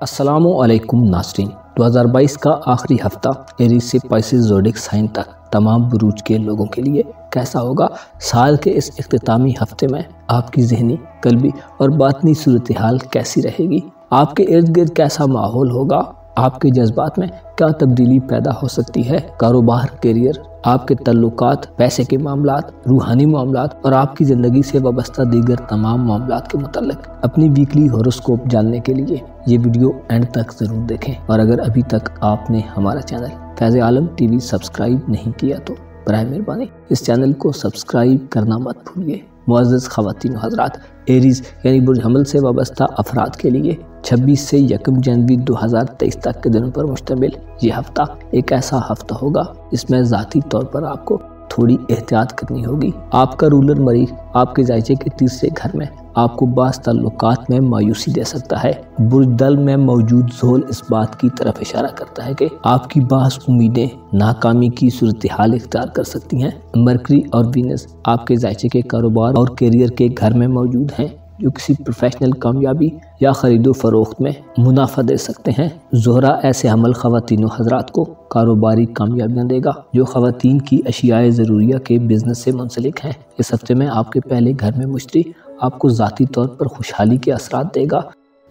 अस्सलामु अलैकुम नाज़रीन। 2022 का आखिरी हफ्ता एरीज से पाइसेस ज़ोडिएक साइन तक तमाम बुरूज के लोगों के लिए कैसा होगा? साल के इस इख्तितामी हफ्ते में आपकी ज़हनी, क़ल्बी और बातनी सूरत हाल कैसी रहेगी? आपके इर्द गिर्द कैसा माहौल होगा? आपके जज्बात में क्या तब्दीली पैदा हो सकती है? कारोबार, करियर, आपके तल्लुकात, पैसे के मामलात, रूहानी मामलात और आपकी ज़िंदगी से वाबस्ता दीगर तमाम मामलात के मुताल्लिक़ अपनी वीकली हॉरोस्कोप जानने के लिए ये वीडियो एंड तक ज़रूर देखें। और अगर अभी तक आपने हमारा चैनल फैज़ आलम टीवी सब्सक्राइब नहीं किया तो बराए मेहरबानी इस चैनल को सब्सक्राइब करना मत भूलिए। मुअज़्ज़ज़ ख़वातीन हज़रात, एरीज़ यानी बुर्ज हमल से वाबस्ता अफराद के लिए 26 से 1 जनवरी 2023 तक के दिनों पर मुश्तमिल ये हफ्ता एक ऐसा हफ्ता होगा जिसमें ज़ाती तौर पर आपको थोड़ी एहतियात करनी होगी। आपका रूलर मरीख आपके जायचे के तीसरे घर में आपको बास ताल्लुकात में मायूसी दे सकता है। बुर्ज दल में मौजूद ज़ोल इस बात की तरफ इशारा करता है कि आपकी बास उम्मीदें नाकामी की सूरत हाल इख्तियार कर सकती हैं। मरकरी और वीनस आपके जायचे के कारोबार और करियर के घर में मौजूद हैं, जो किसी प्रोफेशनल कामयाबी या ख़रीदो फरोख्त में मुनाफा दे सकते हैं। ज़ोहरा ऐसे हमल ख़वातीन हज़रात को कारोबारी कामयाबियाँ देगा जो ख़वातीन की अशियाए ज़रूरिया के बिज़नेस से मुंसलिक हैं। इस हफ्ते में आपके पहले घर में मुश्तरी आपको ज़ाती तौर पर खुशहाली के असरात देगा,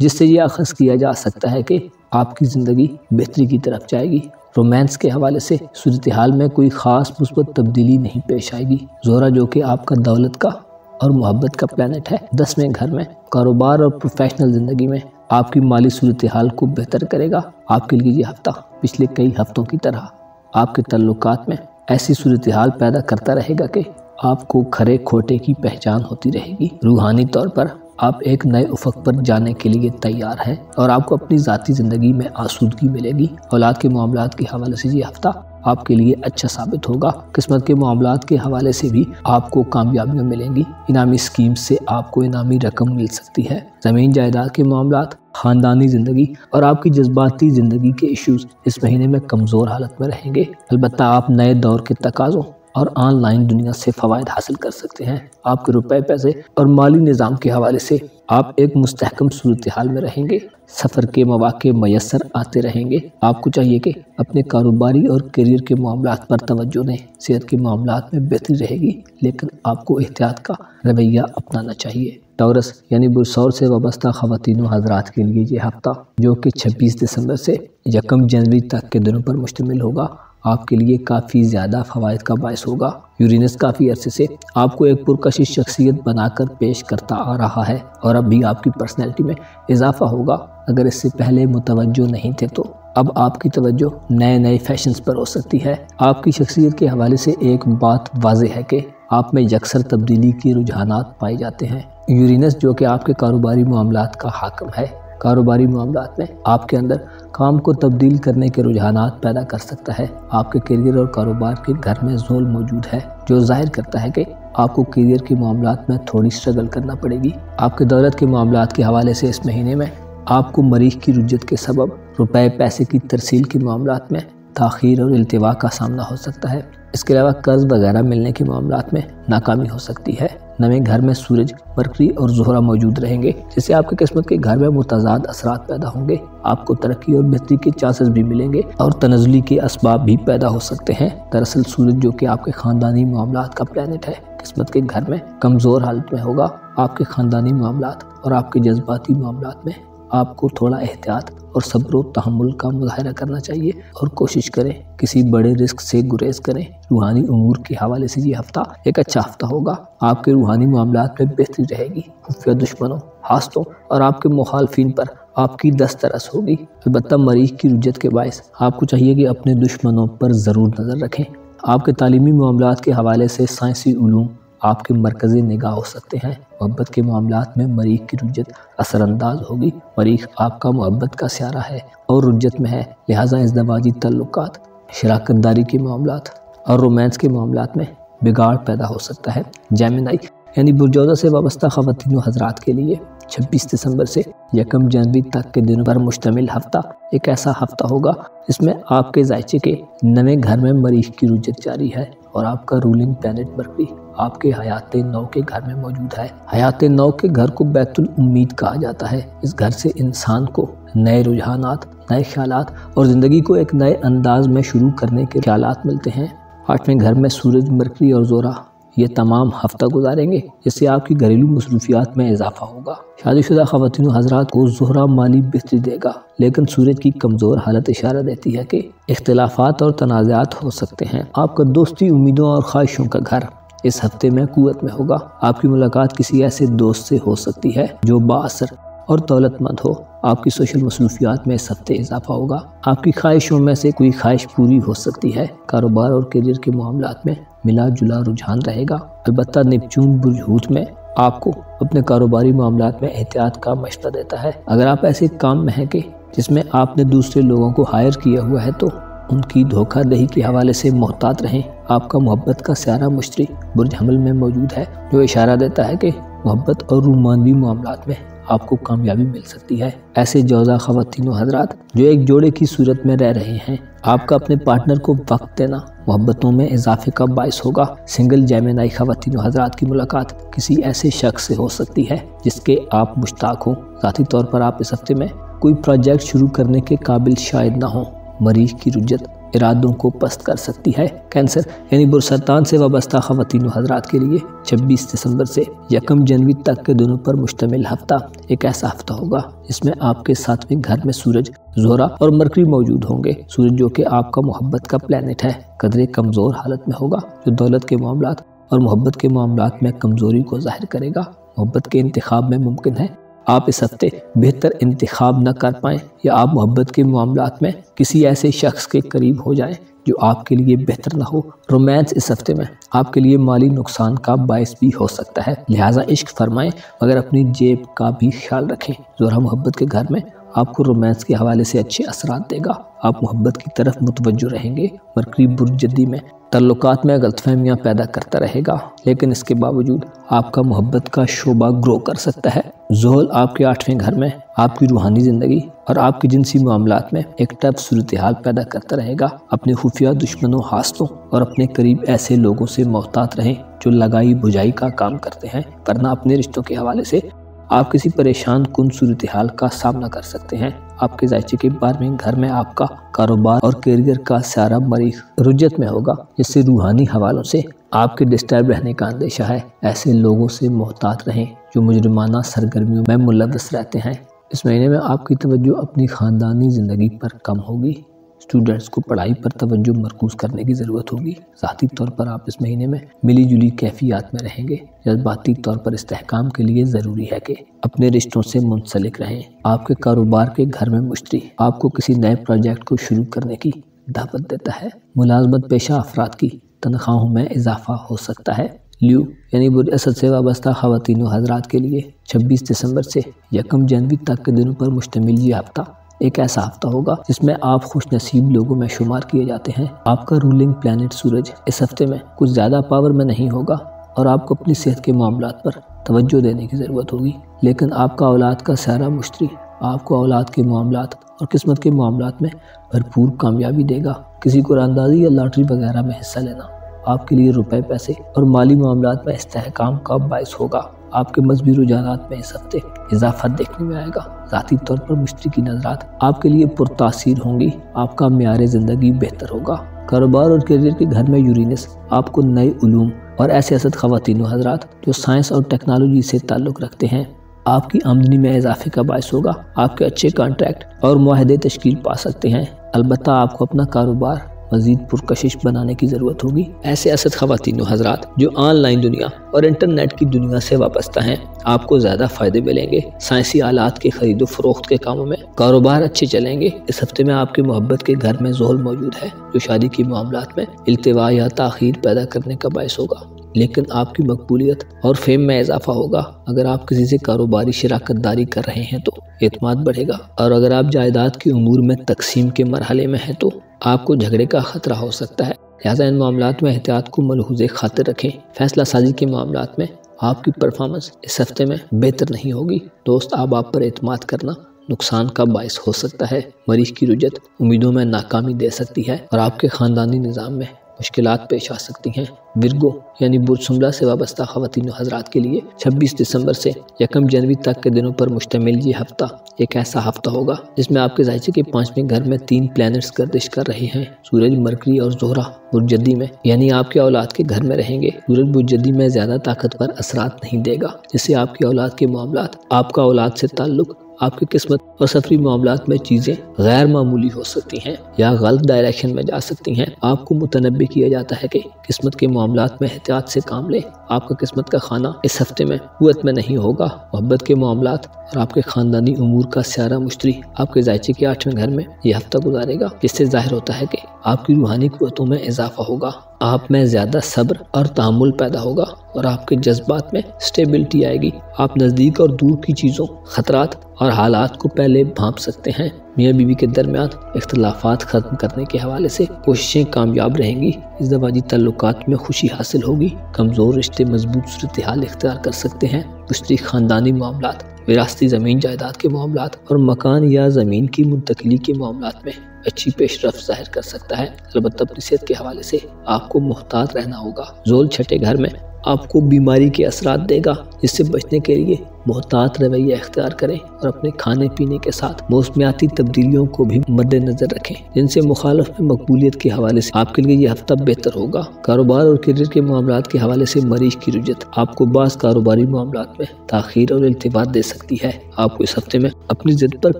जिससे यह अख़ज़ किया जा सकता है कि आपकी ज़िंदगी बेहतरी की तरफ जाएगी। रोमांस के हवाले से सूरत हाल में कोई ख़ास मुस्बत तब्दीली नहीं पेश आएगी। ज़ोहरा जो कि आपका दौलत का और मोहब्बत का प्लैनेट है, 10वें घर में कारोबार और प्रोफेशनल ज़िंदगी में आपकी माली सूरत हाल को बेहतर करेगा। आपके लिए ये हफ्ता पिछले कई हफ्तों की तरह आपके तल्लुकात में ऐसी सूरत हाल पैदा करता रहेगा कि आपको खरे खोटे की पहचान होती रहेगी। रूहानी तौर पर आप एक नए उफ़क़ पर जाने के लिए तैयार हैं और आपको अपनी ज़ाती ज़िंदगी में आसूदगी मिलेगी। औलाद के मामलात के हवाले से ये हफ्ता आपके लिए अच्छा साबित होगा। किस्मत के मामलात के हवाले से भी आपको कामयाबियाँ मिलेंगी। इनामी स्कीम से आपको इनामी रकम मिल सकती है। ज़मीन जायदाद के मामलात, ख़ानदानी ज़िंदगी और आपकी जज्बाती ज़िंदगी के इश्यूज़ इस महीने में कमज़ोर हालत में रहेंगे। अलबत्ता आप नए दौर के तकाज़ों और ऑनलाइन दुनिया से फ़वाइद हासिल कर सकते हैं। आपके रुपए, पैसे और माली निज़ाम के हवाले से आप एक मुस्तहकम सूरत हाल में रहेंगे। सफ़र के मौक़े मयसर आते रहेंगे। आपको चाहिए कि अपने कारोबारी और करियर के मामलात पर तवज्जो दें। सेहत के मामलात में बेहतरी रहेगी, लेकिन आपको एहतियात का रवैया अपनाना चाहिए। टॉरस यानी बुरसौर से वाबस्ता ख़वातीन हज़रात के लिए ये हफ्ता, जो कि 26 दिसंबर से 1 जनवरी तक के दिनों पर मुश्तमिल होगा, आपके लिए काफ़ी ज़्यादा फ़वाइद का बायस होगा। यूरेनस काफ़ी अरसे से आपको एक पुरकशिश शख्सियत बनाकर पेश करता आ रहा है और अब भी आपकी पर्सनैलिटी में इजाफा होगा। अगर इससे पहले मुतवज्जो नहीं थे तो अब आपकी तवज्जो नए नए फैशंस पर हो सकती है। आपकी शख्सियत के हवाले से एक बात वाज़ेह है कि आप में यकसर तब्दीली के रुझानात पाए जाते हैं। यूरेनस जो कि आपके कारोबारी मामलात का हाकिम है, कारोबारी मामलात में आपके अंदर काम को तब्दील करने के रुझानात पैदा कर सकता है। आपके करियर और कारोबार के घर में ज़ोल मौजूद है, जो जाहिर करता है कि आपको करियर के मामलात में थोड़ी स्ट्रगल करना पड़ेगी। आपके दौलत के मामलात के हवाले से इस महीने में आपको मरीख की रुज्जत के सबब रुपए पैसे की तरसील के मामलात में ताख़ीर और इल्तिवा का सामना हो सकता है। इसके अलावा कर्ज वगैरह मिलने के मामलात में नाकामी हो सकती है। नवे घर में सूरज, मरकरी और ज़ोहरा मौजूद रहेंगे, जिससे आपकी किस्मत के घर में मुतज़ाद असरात पैदा होंगे। आपको तरक्की और बेहतरी के चांसेस भी मिलेंगे और तनज़ुली के असबाब भी पैदा हो सकते हैं। दरअसल सूरज जो कि आपके ख़ानदानी मामलात का प्लैनेट है, किस्मत के घर में कमज़ोर हालत में होगा। आपके ख़ानदानी मामलात और आपके जज्बाती मामलात में आपको थोड़ा एहतियात और सब्र व तहम्मुल का मुज़ाहरा करना चाहिए और कोशिश करें किसी बड़े रिस्क से गुरेज करें। रूहानी उमूर के हवाले से ये हफ्ता एक अच्छा हफ्ता होगा। आपके रूहानी मामलात में बेहतरी रहेगी। खुफिया दुश्मनों, हासदों और आपके मुखालफिन पर आपकी दस्तरस होगी। अलबत्ता मरीख की रुज्जत के बायस आपको चाहिए कि अपने दुश्मनों पर ज़रूर नज़र रखें। आपके तालीमी मामलात के हवाले से साइंसी उलूम आपके मरकज़ी निगाह हो सकते हैं। मोहब्बत के मामलात में मरीख की रुज्जत असरअंदाज होगी। मरीख आपका मोहब्बत का स्यारा है और रुज्जत में है, लिहाजा इज़दवाजी तल्लुकात, शराकत दारी के मामलात और रोमांस के मामलात में बिगाड़ पैदा हो सकता है। जेमिनी यानी बुर्जौदा से वाबस्ता ख़वातीन हज़रात के लिए 26 दिसंबर से 1 जनवरी तक के दिनों पर मुश्तमिल हफ्ता एक ऐसा हफ्ता होगा जिसमें आपके जायचे के नवे घर में मरीख की रुज्जत जारी है और आपका रूलिंग प्लैनेट मरकरी आपके हयात नौ के घर में मौजूद है। हयात नौ के घर को बैतुल उम्मीद कहा जाता है। इस घर से इंसान को नए रुझानात, नए ख्यालात और ज़िंदगी को एक नए अंदाज में शुरू करने के ख्यालात मिलते हैं। 8वें घर में सूरज, मरकरी और ज़ोरा ये तमाम हफ्ता गुजारेंगे, जिससे आपकी घरेलू मसरूफियात में इजाफा होगा। शादीशुदा ख़वातीन हज़रात को ज़ोहरा माली बेहतरी देगा, लेकिन सूरज की कमज़ोर हालत इशारा देती है कि इख्तिलाफ़ात और तनाज़ात हो सकते हैं। आपका दोस्ती, उम्मीदों और ख्वाहिशों का घर इस हफ्ते में कुव्वत में होगा। आपकी मुलाकात किसी ऐसे दोस्त से हो सकती है जो बाअसर और दौलतमंद हो। आपकी सोशल मसरूफियात में इस हफ्ते इजाफा होगा। आपकी ख्वाहिशों में से कोई ख्वाहिश पूरी हो सकती है। कारोबार और करियर के मामलात में मिला जुला रुझान रहेगा। अलबत्ता नेपच्यून बुर्ज हूत में आपको अपने कारोबारी मामलात में एहतियात का मशवरा देता है। अगर आप ऐसे काम में हैं कि जिसमें आपने दूसरे लोगों को हायर किया हुआ है तो उनकी धोखाधही के हवाले से मोहतात रहें। आपका मोहब्बत का स्यारा मुश्तरी बुर्ज हमल में मौजूद है, जो इशारा देता है कि मोहब्बत और रूमानवी मामलात में आपको कामयाबी मिल सकती है। ऐसे जौज़ा ख़वातीन हज़रात जो एक जोड़े की सूरत में रह रहे हैं, आपका अपने पार्टनर को वक्त देना मोहब्बतों में इजाफे का बाइस होगा। सिंगल जेमिनाई ख़वातीन हज़रात की मुलाकात किसी ऐसे शख्स से हो सकती है जिसके आप मुश्ताक हों। ज़ाती तौर पर आप इस हफ्ते में कोई प्रोजेक्ट शुरू करने के काबिल शायद ना हो। मरीज़ की रुज्जत इरादों को पस्त कर सकती है। कैंसर यानी बुरसरतान से वाबस्ता ख़वातीन हज़रात के लिए 26 दिसंबर से 1 जनवरी तक के दिनों पर मुश्तमिल हफ्ता एक ऐसा हफ्ता होगा जिसमें आपके 7वें घर में सूरज, ज़ोहरा और मरकरी मौजूद होंगे। सूरज जो कि आपका मोहब्बत का प्लैनेट है, कदरे कमज़ोर हालत में होगा, जो दौलत के मामलात और मोहब्बत के मामलात में कमज़ोरी को ज़ाहिर करेगा। मोहब्बत के इंतखाब में मुमकिन है आप इस हफ्ते बेहतर इंतखाब न कर पाएँ, या आप मोहब्बत के मामलात में किसी ऐसे शख्स के करीब हो जाएं जो आपके लिए बेहतर ना हो। रोमांस इस हफ्ते में आपके लिए माली नुकसान का बायस भी हो सकता है, लिहाजा इश्क फरमाएं मगर अपनी जेब का भी ख्याल रखें। ज़ोहरा मोहब्बत के घर में आपको रोमांस के हवाले से अच्छे असरात देगा। आप मोहब्बत की तरफ मुतवज्जो रहेंगे। मरकरी बुर्ज जद्दी में तल्लुकात में गलतफहमियाँ पैदा करता रहेगा, लेकिन इसके बावजूद आपका मोहब्बत का शोबा ग्रो कर सकता है। ज़ोहल आपके 8वें घर में आपकी रूहानी ज़िंदगी और आपके जिनसी मामलात में एक टफ सूरत हाल पैदा करता रहेगा। अपने खुफिया दुश्मनों, हासतों और अपने करीब ऐसे लोगों से मोहतात रहें जो लगाई बुझाई का काम करते हैं, वरना अपने रिश्तों के हवाले से आप किसी परेशान कुन सूरत हाल का सामना कर सकते हैं। आपके ज़ायचे के 12वें घर में आपका कारोबार और करियर का सारा मरीख रुज्जत में होगा, जिससे रूहानी हवालों से आपके डिस्टर्ब रहने का अंदेशा है। ऐसे लोगों से मोहतात रहें जो मुजरिमाना सरगर्मियों में मुलव्वस रहते हैं। इस महीने में आपकी तवज्जो अपनी ख़ानदानी ज़िंदगी पर कम होगी। स्टूडेंट्स को पढ़ाई पर तवज्जो मरकूज़ करने की ज़रूरत होगी। ज़ाती तौर पर आप इस महीने में मिली जुली कैफियत में रहेंगे। जज्बाती तौर पर इस्तेहकाम के लिए ज़रूरी है कि अपने रिश्तों से मुंसलिक रहें। आपके कारोबार के घर में मुश्तरी आपको किसी नए प्रोजेक्ट को शुरू करने की दावत देता है। मुलाजमत पेशा अफराद की तनख्वाहों में इजाफा हो सकता है। ल्यू यानी बुर्ज असद से वाबस्ता ख़वातीन हज़रात के लिए 26 दिसंबर से 1 जनवरी तक के दिनों पर मुश्तमिल ये हफ्ता एक ऐसा हफ्ता होगा जिसमें आप खुश नसीब लोगों में शुमार किए जाते हैं। आपका रूलिंग प्लैनेट सूरज इस हफ्ते में कुछ ज़्यादा पावर में नहीं होगा और आपको अपनी सेहत के मामलात पर तवज्जो देने की ज़रूरत होगी, लेकिन आपका औलाद का सारा मुश्तरी आपको औलाद के मामलात और किस्मत के मामलात में भरपूर कामयाबी देगा। किसी कुरानदाजी या लॉटरी वगैरह में हिस्सा लेना आपके लिए रुपए, पैसे और माली मामलात में इस्तेहकाम का बायस होगा। आपके मजहबी रुझानात में इस हफ्ते इजाफा देखने में आएगा। ज़ाती तौर पर मुश्तरी की नज़रात आपके लिए पुरतासीर होंगी। आपका म्यार ज़िंदगी बेहतर होगा। कारोबार और करियर के घर में यूरेनस आपको नए उलूम और ऐसे असद ख़वातीन हज़रात जो साइंस और टेक्नोलॉजी से ताल्लुक़ रखते हैं आपकी आमदनी में इजाफे का बायस होगा। आपके अच्छे कॉन्ट्रैक्ट और मुआहदे तश्कील पा सकते हैं। अलबत्ता आपको अपना कारोबार मज़ीद पुरकशिश बनाने की ज़रूरत होगी। ऐसे असद ख़वातीन हज़रात जो ऑनलाइन दुनिया और इंटरनेट की दुनिया से वाबस्ता हैं आपको ज़्यादा फ़ायदे मिलेंगे। साइंसी आलात के खरीदो फरोख्त के कामों में कारोबार अच्छे चलेंगे। इस हफ्ते में आपके मोहब्बत के घर में ज़ोहल मौजूद है जो शादी के मामलात में इल्तिवा या ताख़ीर पैदा करने का बायस होगा, लेकिन आपकी मकबूलियत और फेम में इजाफा होगा। अगर आप किसी से कारोबारी शराकत दारी कर रहे हैं तो एतमाद बढ़ेगा, और अगर आप जायदाद की उमूर में तकसीम के मरहले में हैं तो आपको झगड़े का खतरा हो सकता है। लिहाजा इन मामलात में एहतियात को मलहूज़े खातिर रखें। फैसला साजी के मामलात में आपकी परफॉर्मेंस इस हफ्ते में बेहतर नहीं होगी। दोस्त आप पर एतमाद करना नुकसान का बायस हो सकता है। मरीज़ की रुजत उम्मीदों में नाकामी दे सकती है और आपके ख़ानदानी निज़ाम में मुश्किलात पेश आ सकती हैं। विर्गो यानी बुर्ज शुमला से वाबस्ता ख़वातीन व हज़रात के लिए 26 दिसंबर से 1 जनवरी तक के दिनों पर मुश्तमिल ये हफ्ता एक ऐसा हफ्ता होगा जिसमें आपके ज़ायचे के 5वें घर में 3 प्लैनेट्स गर्दिश कर रहे हैं। सूरज, मरकरी और ज़ोहरा बुर्ज जद्दी में, यानी आपके औलाद के घर में रहेंगे। सूरज बुर्ज जद्दी में ज़्यादा ताकतवर असरात नहीं देगा, जिससे आपकी औलाद के मामलात, आपका औलाद से ताल्लुक़, आपकी किस्मत और सफरी मामलात में चीज़ें गैर मामूली हो सकती हैं या गलत डायरेक्शन में जा सकती हैं। आपको मुतनब्बे किया जाता है कि किस्मत के मामलात में एहतियात से काम लें। आपका किस्मत का खाना इस हफ्ते में कुव्वत में नहीं होगा। मोहब्बत के मामलात और आपके ख़ानदानी उमूर का स्यारा मुश्तरी आपके ज़ायचे के 8वें घर में यह हफ्ता गुजारेगा, जिससे ज़ाहिर होता है कि आपकी रूहानी क़ुव्वतों में इजाफा होगा। आप में ज़्यादा सब्र और तहम्मुल पैदा होगा और आपके जज्बात में स्टेबिलिटी आएगी। आप नज़दीक और दूर की चीज़ों, ख़तरात और हालात को पहले भांप सकते हैं। मियाँ बीवी के दरमियान इख्तलाफात ख़त्म करने के हवाले से कोशिशें कामयाब रहेंगी। इज़्दवाजी ताल्लुकात में खुशी हासिल होगी। कमज़ोर रिश्ते मजबूत सूरत हाल इख्तियार कर सकते हैं। मुश्तरक ख़ानदानी मामलात, विरासती ज़मीन जायदाद के मामलात और मकान या ज़मीन की मुंतकली के मामलात में अच्छी पेशरफ्त ज़ाहिर कर सकता है। अलबत्ता अपनी सेहत के हवाले से आपको मुहतात रहना होगा। ज़ोल छठे घर में आपको बीमारी के असरात देगा, जिससे बचने के लिए मुहतात रवैया इख्तियार करें और अपने खाने पीने के साथ मौसमियाती तब्दीलियों को भी मद्देनजर रखें, जिनसे मुखालफ में मकबूलियत के हवाले से आपके लिए यह हफ्ता बेहतर होगा। कारोबार और करियर के मामलात के हवाले से मरीज की रुजत आपको बाज़ कारोबारी मामलात में ताख़ीर और इल्तिफात दे सकती है। आपको इस हफ्ते में अपनी ज़िद पर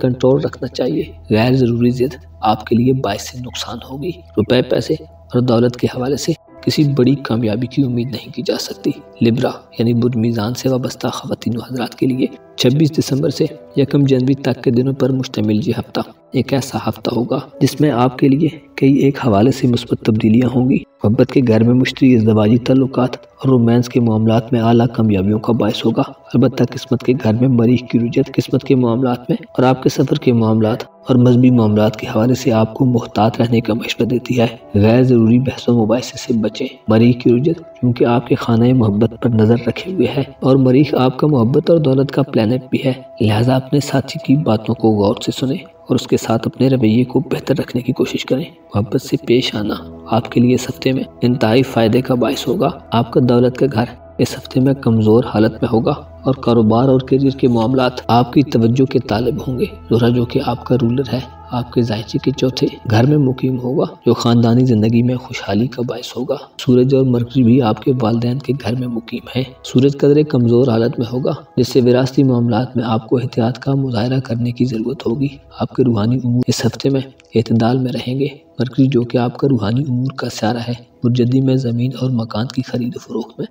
कंट्रोल रखना चाहिए। गैर ज़रूरी ज़िद आपके लिए बाइस नुकसान होगी। रुपए, पैसे और दौलत के हवाले से किसी बड़ी कामयाबी की उम्मीद नहीं की जा सकती। लिब्रा यानी बुर्ज मीज़ान से वाबस्ता ख़वातीन व हज़रात के लिए 26 दिसंबर से 1 जनवरी तक के दिनों पर मुश्तमिल ये हफ्ता एक ऐसा हफ्ता होगा जिसमें आपके लिए कई एक हवाले से मुस्बत तब्दीलियाँ होंगी। मोहब्बत के घर में मुश्तरक इज़्दवाजी ताल्लुकात और रोमांस के मामलात में आला कामयाबियों का बायस होगा। अलबत्ता किस्मत के घर में मरीज की रुजत किस्मत के मामलात में और आपके सफ़र के मामलात और मजहबी मामलात के हवाले से आपको मुहतात रहने का मशवरा देती है। गैर ज़रूरी बहसों मुबाहिसे से बचें। मरीज की रुजत क्योंकि आपके खाने मोहब्बत पर नज़र रखे हुए है और मरीज आपका मोहब्बत और दौलत का प्लैनेट भी है, लिहाजा अपने साथी की बातों को गौर से सुने और उसके साथ अपने रवैये को बेहतर रखने की कोशिश करें। मोहब्बत से पेश आना आपके लिए इस हफ्ते में इंतहाई फ़ायदे का बायस होगा। आपका दौलत का घर इस हफ्ते में कमज़ोर हालत में होगा और कारोबार और करियर के मामलात आपकी तवज्जो के तालिब होंगे। ज़ोहरा जो कि आपका रूलर है, आपके ज़ायचे के चौथे घर में मुकीम होगा, जो ख़ानदानी ज़िंदगी में खुशहाली का बायस होगा। सूरज और मरकरी भी आपके वालिदैन के घर में मुकीम है। सूरज कदरे कमज़ोर हालत में होगा, जिससे विरासती मामलात में आपको एहतियात का मुज़ाहरा करने की ज़रूरत होगी। आपके रूहानी उमूर इस हफ्ते में एतदाल में रहेंगे। मरकरी जो कि आपका रूहानी उमूर का स्यारा है, बुर्ज में ज़मीन और मकान की खरीद फरोख्त में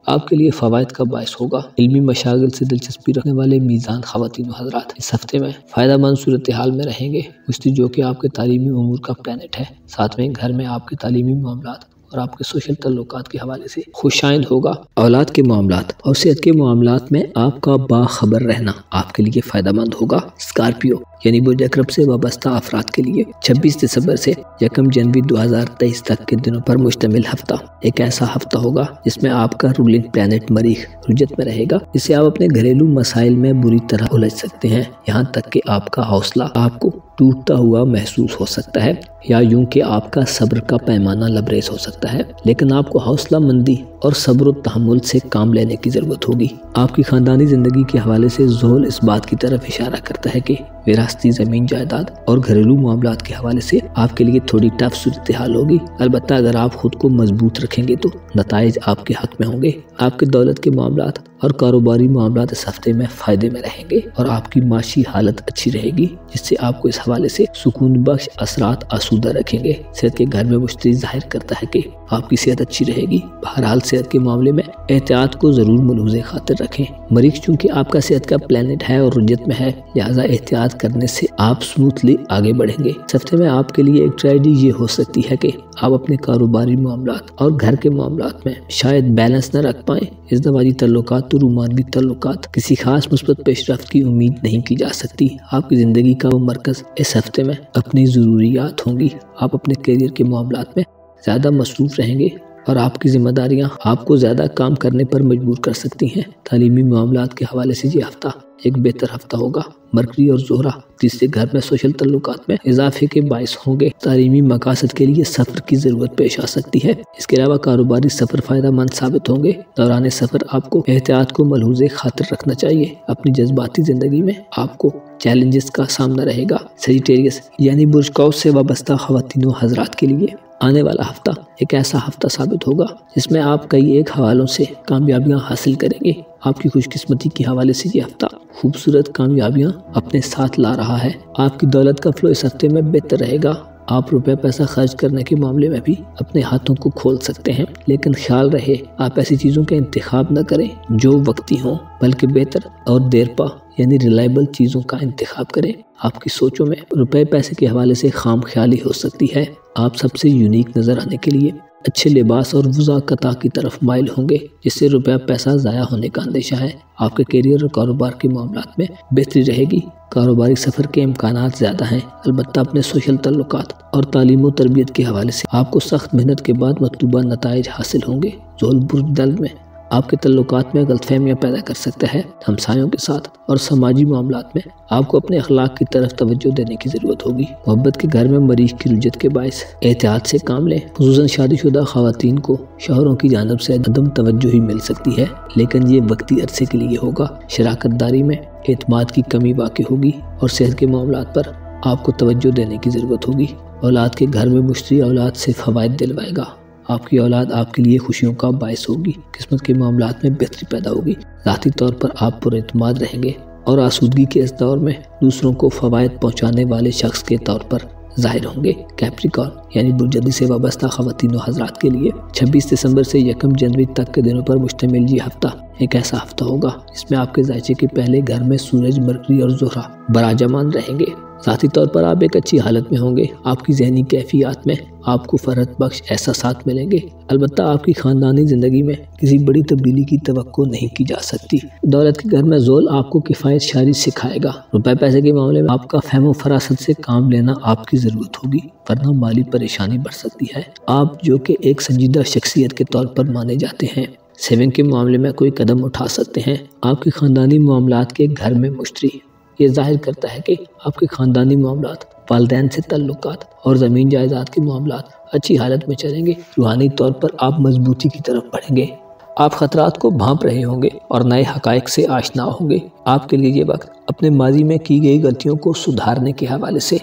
आपके लिए फ़वाइद का बायस होगा। इल्मी मशागिल से दिलचस्पी रखने वाले मीज़ान ख़वातीन व हज़रात इस हफ्ते में फ़ायदा मंद सूरत हाल में रहेंगे। मुश्तरी जो कि आपके तालीमी उमूर का प्लैनेट है, 7वें घर में आपके तालीमी मामलात और आपके सोशल तल्लुकात के हवाले से खुशाइंद होगा। औलाद के मामलात और सेहत के मामलात में आपका बाखबर रहना आपके लिए फ़ायदा मंद होगा। स्कॉर्पियो यानी बुर्ज अक़रब से वाबस्ता अफराद के लिए 26 दिसंबर से 1 जनवरी 2023 तक के दिनों पर मुश्तमिल हफ्ता एक ऐसा हफ्ता होगा जिसमें आपका रूलिंग प्लैनेट मरीख रुजत में रहेगा, जिससे आप अपने घरेलू मसाइल में बुरी तरह उलझ सकते हैं। यहाँ तक कि आपका हौसला आपको टूटता हुआ महसूस हो सकता है या यूं कि आपका सब्र का पैमाना लबरेज हो सकता है, लेकिन आपको हौसला मंदी और सब्र और तहम्मुल से काम लेने की ज़रूरत होगी। आपकी ख़ानदानी ज़िंदगी के हवाले से ज़ोल इस बात की तरफ इशारा करता है कि विरासती ज़मीन जायदाद और घरेलू मामलात के हवाले से आपके लिए थोड़ी टफ सूरत हाल होगी। अलबत्ता अगर आप खुद को मजबूत रखेंगे तो नताइज आपके हक में होंगे। आपके दौलत के मामलात और कारोबारी मामलात इस हफ्ते में फ़ायदे में रहेंगे और आपकी माशी हालत अच्छी रहेगी, जिससे आपको इस हवाले से सुकून बख्श असरात आसूदा रखेंगे। सेहत के घर में मुश्तरी जाहिर करता है कि आपकी सेहत अच्छी रहेगी। बहरहाल सेहत के मामले में एहतियात को ज़रूर मलूज़े खातिर रखें। मरीज़ चूँकि आपका सेहत का प्लैनेट है और रुजत में है, लिहाजा एहतियात करने से आप स्मूथली आगे बढ़ेंगे। इस हफ्ते में आपके लिए एक ट्रेजेडी ये हो सकती है कि आप अपने कारोबारी मामलात और घर के मामलात में शायद बैलेंस न रख पाएँ। इज़्दवाजी तल्लुकात और रूमानवी तल्लुकात किसी खास मुस्बत पेशरफ्त की उम्मीद नहीं की जा सकती। आपकी ज़िंदगी का वो मरकज़ इस हफ्ते में अपनी ज़रूरियात होंगी। आप अपने करियर के मामलात में ज़्यादा मसरूफ़ रहेंगे और आपकी जिम्मेदारियां आपको ज़्यादा काम करने पर मजबूर कर सकती हैं। तालीमी मामलात के हवाले से ये हफ्ता एक बेहतर हफ्ता होगा। मरकरी और ज़ोहरा तीसरे घर में सोशल तल्लुकात में इजाफे के बायस होंगे। तालीमी मकासद के लिए सफ़र की ज़रूरत पेश आ सकती है। इसके अलावा कारोबारी सफ़र फ़ायदा मंद साबित होंगे। दौरान सफ़र आपको एहतियात को मलहूज़े खातिर रखना चाहिए। अपनी जज्बाती ज़िंदगी में आपको चैलेंजेस का सामना रहेगा। सेजिटेरियस यानी बुर्ज कौस से वाबस्ता ख़वातीन हज़रात के लिए आने वाला हफ्ता एक ऐसा हफ्ता साबित होगा जिसमें आप कई एक हवालों से कामयाबियां हासिल करेंगे। आपकी खुशकिस्मती के हवाले से ये हफ्ता खूबसूरत कामयाबियां अपने साथ ला रहा है। आपकी दौलत का फ्लो इस हफ्ते में बेहतर रहेगा। आप रुपए पैसा खर्च करने के मामले में भी अपने हाथों को खोल सकते हैं, लेकिन ख्याल रहे आप ऐसी चीज़ों का इंतखाब न करें जो वक्ती हों, बल्कि बेहतर और देरपा यानी रिलायबल चीज़ों का इंतखाब करें। आपकी सोचों में रुपए पैसे के हवाले से खाम ख्याली हो सकती है। आप सबसे यूनिक नज़र आने के लिए अच्छे लिबास और वज़ाकता की तरफ माइल होंगे, जिससे रुपया पैसा ज़ाया होने का अंदेशा है। आपके करियर और कारोबार के मामलात में बेहतरी रहेगी। कारोबारी सफ़र के इम्कानात ज़्यादा हैं। अलबत्ता अपने सोशल तल्लुकात और तालीम और तरबियत के हवाले से आपको सख्त मेहनत के बाद मतलूबा नताइज हासिल होंगे। ज़ोल बुर्ज दल में आपके तल्लुकात में गलतफहमियाँ पैदा कर सकता है। हमसायों के साथ और समाजी मामलात में आपको अपने अखलाक की तरफ तवज्जो देने की ज़रूरत होगी। मोहब्बत के घर में मरीज की रुजत के बायस एहतियात से काम लें। खुसूसन शादीशुदा ख़वातीन को शौहरों की जानिब से अदम तवज्जो ही मिल सकती है, लेकिन ये वक्ती अरसे के लिए होगा। शराकत दारी में एतमाद की कमी वाक़ई होगी और सेहत के मामलात पर आपको तवज्जो देने की ज़रूरत होगी। औलाद के घर में मुश्तरी औलाद से फ़वाइद दिलवाएगा। आपकी औलाद आपके लिए खुशियों का बायस होगी। किस्मत के मामलात में बेहतरी पैदा होगी। ज़ाती तौर पर आप पुरएतमाद रहेंगे और आसूदगी के इस दौर में दूसरों को फ़वाइद पहुँचाने वाले शख्स के तौर पर ज़ाहिर होंगे। कैप्रिकॉर्न यानी बुर्जदी से वाबस्ता ख़वातीन हज़रात के लिए 26 दिसंबर से 1 जनवरी तक के दिनों पर मुश्तमिल ये हफ्ता एक ऐसा हफ्ता होगा जिसमें आपके ज़ायचे के पहले घर में सूरज, मरकरी और ज़ोहरा बराजमान रहेंगे। ज़ाती तौर पर आप एक अच्छी हालत में होंगे। आपकी ज़हनी कैफियत में आपको फ़रहत बख्श एहसासात मिलेंगे। अलबत्ता आपकी ख़ानदानी ज़िंदगी में किसी बड़ी तब्दीली की तवक्को नहीं की जा सकती। दौलत के घर में ज़ोल आपको किफ़ायत शारी सिखाएगा। रुपए पैसे के मामले में आपका फहम फरासत से काम लेना आपकी ज़रूरत होगी, वरना माली परेशानी बढ़ सकती है। आप जो कि एक संजीदा शख्सियत के तौर पर माने जाते हैं, सेविंग के मामले में कोई कदम उठा सकते हैं। आपके ख़ानदानी मामलात के घर में मुश्तरी ये जाहिर करता है कि आपके ख़ानदानी मामलात, वालिदैन से ताल्लुकात और ज़मीन जायदाद के मामलात अच्छी हालत में चलेंगे। रूहानी तौर पर आप मजबूती की तरफ बढ़ेंगे। आप ख़तरात को भांप रहे होंगे और नए हक़ाइक़ से आशना होंगे। आपके लिए ये वक्त अपने माजी में की गई गलतियों को सुधारने के हवाले से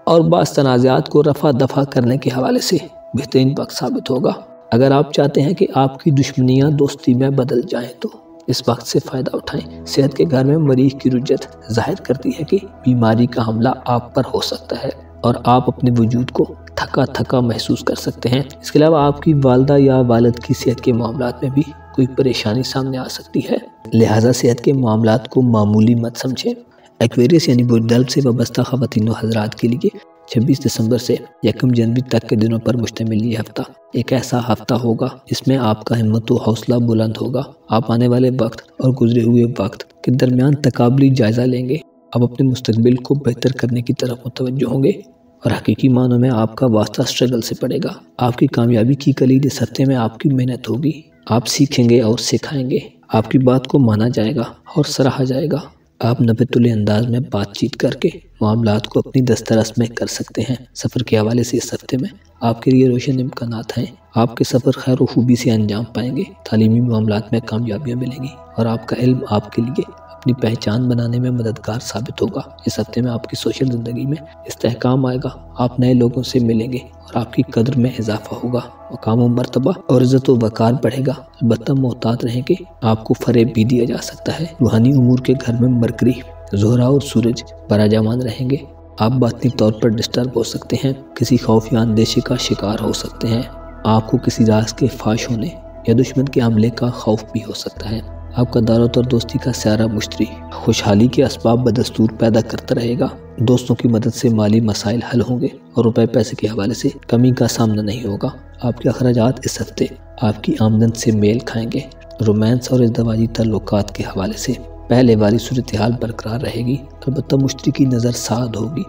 और बाज़ तनाज़ात को रफ़ा दफ़ा करने के हवाले से बेहतरीन वक्त साबित होगा। अगर आप चाहते हैं कि आपकी दुश्मनियाँ दोस्ती में बदल जाएँ तो इस वक्त से फ़ायदा उठाएं। सेहत के घर में मरीज की रुजत जाहिर करती है कि बीमारी का हमला आप पर हो सकता है और आप अपने वजूद को थका थका महसूस कर सकते हैं। इसके अलावा आपकी वालदा या वालिद की सेहत के मामलात में भी कोई परेशानी सामने आ सकती है, लिहाजा सेहत के मामलात को मामूली मत समझें। एक्वेरियस यानी बुर्ज से वाबस्ता ख़वातीन हज़रात के लिए 26 दिसंबर से 1 जनवरी तक के दिनों पर मुश्तमिल ये हफ्ता एक ऐसा हफ्ता होगा जिसमें आपका हिम्मत व हौसला बुलंद होगा। आप आने वाले वक्त और गुजरे हुए वक्त के दरमियान तकाबली जायज़ा लेंगे। आप अपने मुस्तकबिल को बेहतर करने की तरफ मुतवज्जो होंगे और हकीकी मानों में आपका वास्ता स्ट्रगल से पड़ेगा। आपकी कामयाबी की कलीद इस हफ्ते में आपकी मेहनत होगी। आप सीखेंगे और सिखाएंगे। आपकी बात को माना जाएगा और सराहा जाएगा। आप नबेतुल अंदाज में बातचीत करके मामलात को अपनी दस्तरस में कर सकते हैं। सफ़र के हवाले से इस हफ्ते में आपके लिए रोशन इम्कानात हैं। आपके सफ़र खैर खूबी से अंजाम पाएंगे। तालीमी मामलात में कामयाबियाँ मिलेंगी और आपका इल्म आपके लिए अपनी पहचान बनाने में मददगार साबित होगा। इस हफ्ते में आपकी सोशल ज़िंदगी में इस्तेहकाम आएगा। आप नए लोगों से मिलेंगे और आपकी कदर में इजाफा होगा। मकाम व मर्तबा और इज़्ज़त व वक़ार बढ़ेगा। अलबत्ता मोहतात रहें कि आपको फ़रेब भी दिया जा सकता है। रूहानी उमूर के घर में मरकरी, ज़ोहरा और सूरज बराजमान रहेंगे। आप बातनी तौर पर डिस्टर्ब हो सकते हैं। किसी खौफ या अंदेशे का शिकार हो सकते हैं। आपको किसी राज के फाश होने या दुश्मन के हमले का खौफ भी हो सकता है। आपका दावत और दोस्ती का सारा मुश्तरी खुशहाली के असबाब बदस्तूर पैदा करता रहेगा। दोस्तों की मदद से माली मसाइल हल होंगे और रुपए पैसे के हवाले से कमी का सामना नहीं होगा। आपके अखराजात इस हफ्ते आपकी आमदन से मेल खाएंगे। रोमांस और इज़दवाजी ताल्लुकात के हवाले से पहले वाली सूरत हाल बरकरार रहेगी। अलबत्ता मुश्तरी की नज़र साध होगी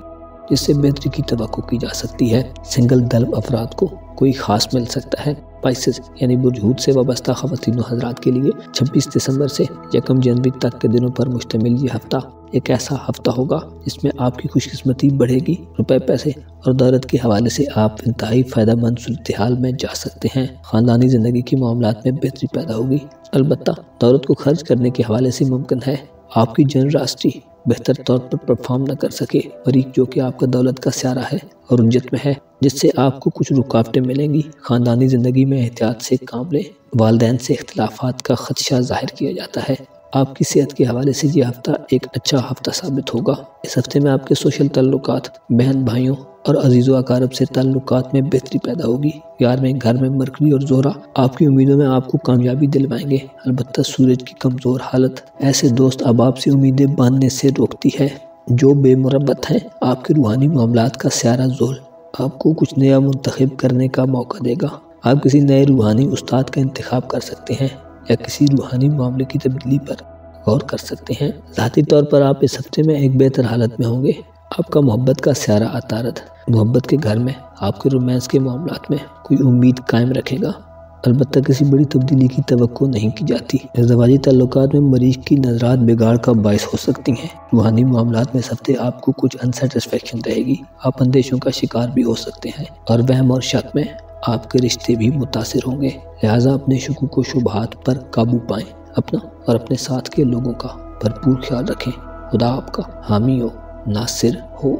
जिससे बेहतरी की तवक्को की जा सकती है। सिंगल दल्ब अफराद को कोई ख़ास मिल सकता है। स्पाइसेस यानी बुर्ज हूत से वाबस्ता ख़वातीन हज़रात के लिए 26 दिसंबर से 1 जनवरी तक के दिनों पर मुश्तमिल ये हफ्ता एक ऐसा हफ्ता होगा जिसमें आपकी खुशकिस्मती बढ़ेगी। रुपए, पैसे और दौलत के हवाले से आप इंतहाई फ़ायदेमंद सूरत हाल में जा सकते हैं। ख़ानदानी ज़िंदगी के मामलात में बेहतरी पैदा होगी। अलबत्ता दौलत को खर्च करने के हवाले से मुमकिन है आपकी जनरॉसिटी बेहतर तौर पर परफॉर्म न कर सके। फरीक जो कि आपका दौलत का स्यारा है और उज्जत में है, जिससे आपको कुछ रुकावटें मिलेंगी। ख़ानदानी ज़िंदगी में एहतियात से काम लें। वालिदैन से इख्तिलाफात का खदशा ज़ाहिर किया जाता है। आपकी सेहत के हवाले से ये हफ्ता एक अच्छा हफ्ता साबित होगा। इस हफ्ते में आपके सोशल ताल्लुकात, बहन भाइयों और अजीज़ व अकारब से ताल्लुकात में बेहतरी पैदा होगी। यार में घर में मरकरी और ज़ोहरा आपकी उम्मीदों में आपको कामयाबी दिलवाएंगे। अलबत्ता सूरज की कमज़ोर हालत ऐसे दोस्त अहबाब से उम्मीदें बांधने से रोकती है जो बेमुरब्बत हैं। आपके रूहानी मामलात का स्यारा ज़ोल आपको कुछ नया मुंतखब करने का मौका देगा। आप किसी नए रूहानी उस्ताद का इंतखाब कर सकते हैं या किसी रूहानी मामले की तब्दीली पर गौर कर सकते हैं। ज़ाती तौर पर आप इस हफ्ते में एक बेहतर हालत में होंगे। आपका मोहब्बत का स्यारा अतारद मोहब्बत के घर में आपके रोमांस के मामलात में कोई उम्मीद कायम रखेगा। अलबत्ता किसी बड़ी तब्दीली की तवक्को नहीं की जाती। ज़वाजी ताल्लुकात में मरीज की नज़रात बिगाड़ का बायस हो सकती हैं। रूहानी मामलात में इस हफ्ते आपको कुछ अनसेटिस्फेक्शन रहेगी। आप अंदेशों का शिकार भी हो सकते हैं और वहम और शक में आपके रिश्ते भी मुतासिर होंगे। लिहाजा अपने शुकूक व शुबहात पर काबू पाएं। अपना और अपने साथ के लोगों का भरपूर ख्याल रखें। खुदा आपका हामी हो, नासिर हो।